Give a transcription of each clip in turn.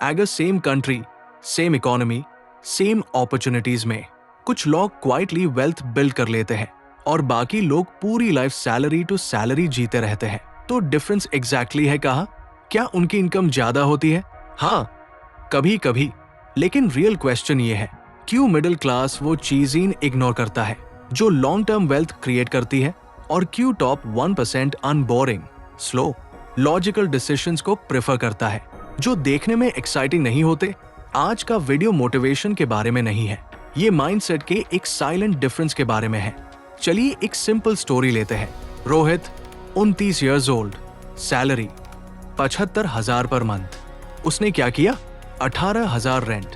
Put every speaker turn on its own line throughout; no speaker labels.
Eager same country, same economy, same opportunities में कुछ लोग क्वाइटली वेल्थ बिल्ड कर लेते हैं और बाकी लोग पूरी लाइफ सैलरी टू सैलरी जीते रहते हैं। तो डिफरेंस एग्जैक्टली है कहाँ? क्या उनकी इनकम ज्यादा होती है? हाँ, कभी कभी। लेकिन रियल क्वेश्चन ये है, क्यों मिडिल क्लास वो चीजें इग्नोर करता है जो लॉन्ग टर्म वेल्थ क्रिएट करती है, और क्यों टॉप 1% अनबोरिंग, स्लो, लॉजिकल डिसीजंस को प्रेफर करता है जो देखने में एक्साइटिंग नहीं होते? आज का वीडियो मोटिवेशन के बारे में नहीं है, ये माइंडसेट के एक साइलेंट डिफरेंस के बारे में है। चलिए एक सिंपल स्टोरी लेते हैं। Rohit 29 years old, salary 75,000 per month. उसने क्या किया? 18,000 rent,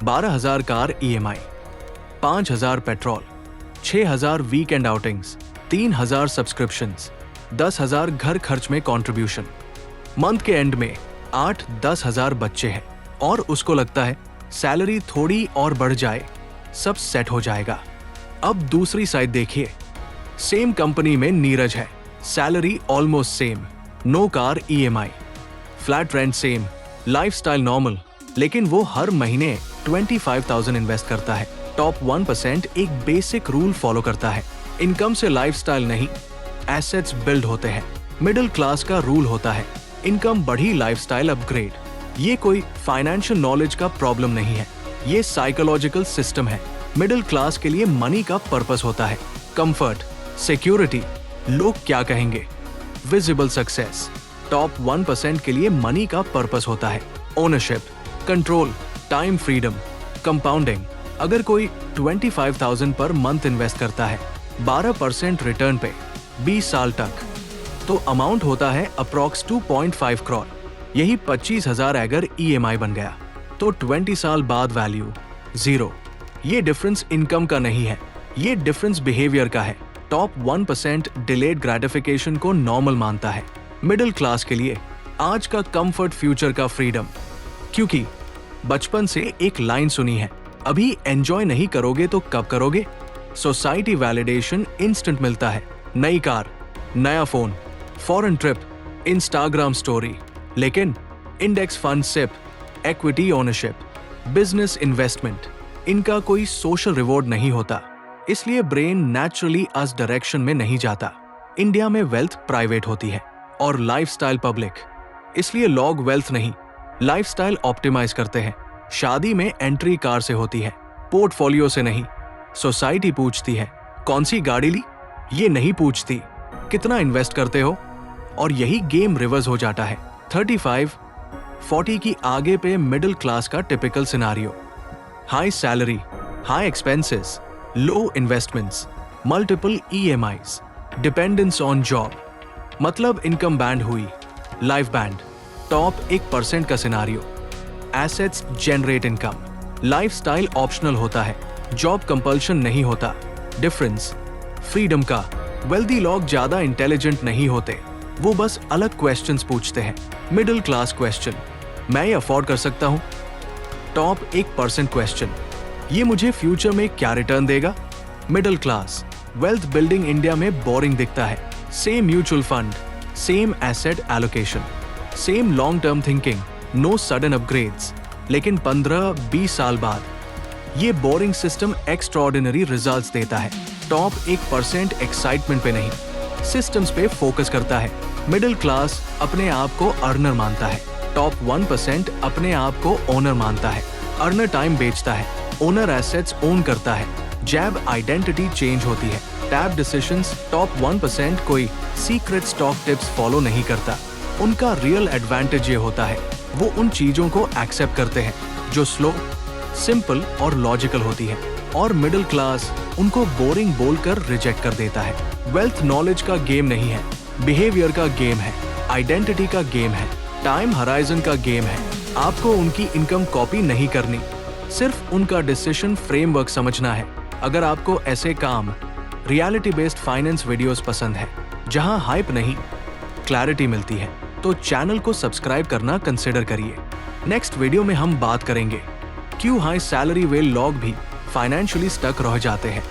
12,000 car EMI, 5,000 petrol, 6,000 weekend outings, 3,000 subscriptions, 10,000 घर खर्च में कंट्रीब्यूशन। मंथ के एंड में 8-10,000 बच्चे हैं और उसको लगता है सैलरी थोड़ी और बढ़ जाए सब सेट हो जाएगा। अब दूसरी साइड देखिए, सेम कंपनी में नीरज है, salary almost same, no car EMI, flat rent same, lifestyle normal, लेकिन वो हर महीने 25,000 इन्वेस्ट करता है। टॉप 1% एक बेसिक रूल फॉलो करता है, इनकम से लाइफस्टाइल नहीं, एसेट्स बिल्ड होते हैं। मिडिल क्लास का रूल होता है, इनकम बढ़ी लाइफस्टाइल अपग्रेड। ये कोई फाइनेंशियल नॉलेज का प्रॉब्लम नहीं है, ये साइकोलॉजिकल सिस्टम है। मिडिल क्लास के लिए मनी का पर्पस होता है, कंफर्ट, सिक्योरिटी, लोग क्या कहेंगे, विजिबल सक्सेस। टॉप 1% के लिए मनी का पर्पस होता है ownership, control, time freedom, compounding. अगर कोई 25,000 पर मंथ इन्वेस्ट करता है 12% रिटर्न पे 20 साल तक, तो अमाउंट होता है अप्रॉक्स 2.5 करोड़। यही 25,000 अगर EMI बन गया तो 20 साल बाद वैल्यू 0। ये डिफरेंस इनकम का नहीं है, ये डिफरेंस बिहेवियर का है। टॉप 1% डिलेड ग्रेटिफिकेशन को नॉर्मल मानता है, मिडिल क्लास के लिए आज का कंफर्ट फ्यूचर का फ्रीडम। क्योंकि बचपन से एक लाइन सुनी है, अभी एंजॉय नहीं करोगे तो कब करोगे। सोसाइटी वैलिडेशन इंस्टेंट मिलता है, नई कार, नया phone, foreign trip, Instagram story. लेकिन index fund SIP, equity ownership, business investment, इनका कोई सोशल रिवॉर्ड नहीं होता, इसलिए ब्रेन नेचुरली उस डायरेक्शन में नहीं जाता। इंडिया में वेल्थ प्राइवेट होती है और लाइफस्टाइल पब्लिक, इसलिए लोग वेल्थ नहीं लाइफस्टाइल ऑप्टिमाइज करते हैं। शादी में एंट्री कार से होती है, पोर्टफोलियो से नहीं। सोसाइटी पूछती है कौन सी गाड़ी ली, ये नहीं पूछती कितना इन्वेस्ट करते हो। और यही गेम रिवर्स हो जाता है। 35-40 की आगे पे मिडिल क्लास का typical scenario, high salary, high expenses, low investments, multiple EMIs, dependence on job, मतलब इनकम बैंड हुई, लाइफ बैंड। टॉप 1% का scenario, assets generate income, lifestyle optional होता है, जॉब कंपल्शन नहीं होता। डिफरेंस फ्रीडम का, वेल्दी लोग ज्यादा इंटेलिजेंट नहीं होते, वो बस अलग क्वेश्चंस पूछते हैं। मिडिल क्लास क्वेश्चन, मैं ये अफोर्ड कर सकता हूँ। टॉप 1% क्वेश्चन, ये मुझे फ्यूचर में क्या रिटर्न देगा। Middle class, wealth building India में बोरिंग दिखता है, same mutual fund, same asset allocation, same long term thinking, no sudden upgrades. लेकिन 15-20 साल बाद ये बोरिंग सिस्टम एक्स्ट्राऑर्डिनरी रिजल्ट्स देता है। टॉप 1% एक्साइटमेंट पे नहीं, सिस्टम्स पे फोकस करता है। मिडिल क्लास अपने आप को अर्नर मानता है, टॉप 1% अपने आप को ओनर मानता है। अर्नर टाइम बेचता है, ओनर एसेट्स ओन करता है। जैब आइडेंटिटी चेंज होती है, टैब डिसीजंस। टॉप 1% कोई सीक्रेट स्टॉक टिप्स फॉलो नहीं करता, उनका रियल एडवांटेज ये होता है वो उन चीजों को एक्सेप्ट करते हैं जो स्लो, सिंपल और लॉजिकल होती है, और मिडिल क्लास उनको बोरिंग बोलकर रिजेक्ट कर देता है। वेल्थ नॉलेज का गेम नहीं है, बिहेवियर का गेम है, आइडेंटिटी का गेम है, टाइम हराइजन का गेम है। आपको उनकी इनकम कॉपी नहीं करनी, सिर्फ उनका डिसीजन फ्रेमवर्क समझना है। अगर आपको ऐसे काम, रियलिटी बेस्ड फाइनेंस वीडियोस पसंद है जहां हाइप नहीं क्लैरिटी मिलती है, तो चैनल को सब्सक्राइब करना कंसिडर करिए। नेक्स्ट वीडियो में हम बात करेंगे क्यों हाई सैलरी वे लोग भी फाइनेंशियली स्टक रह जाते हैं।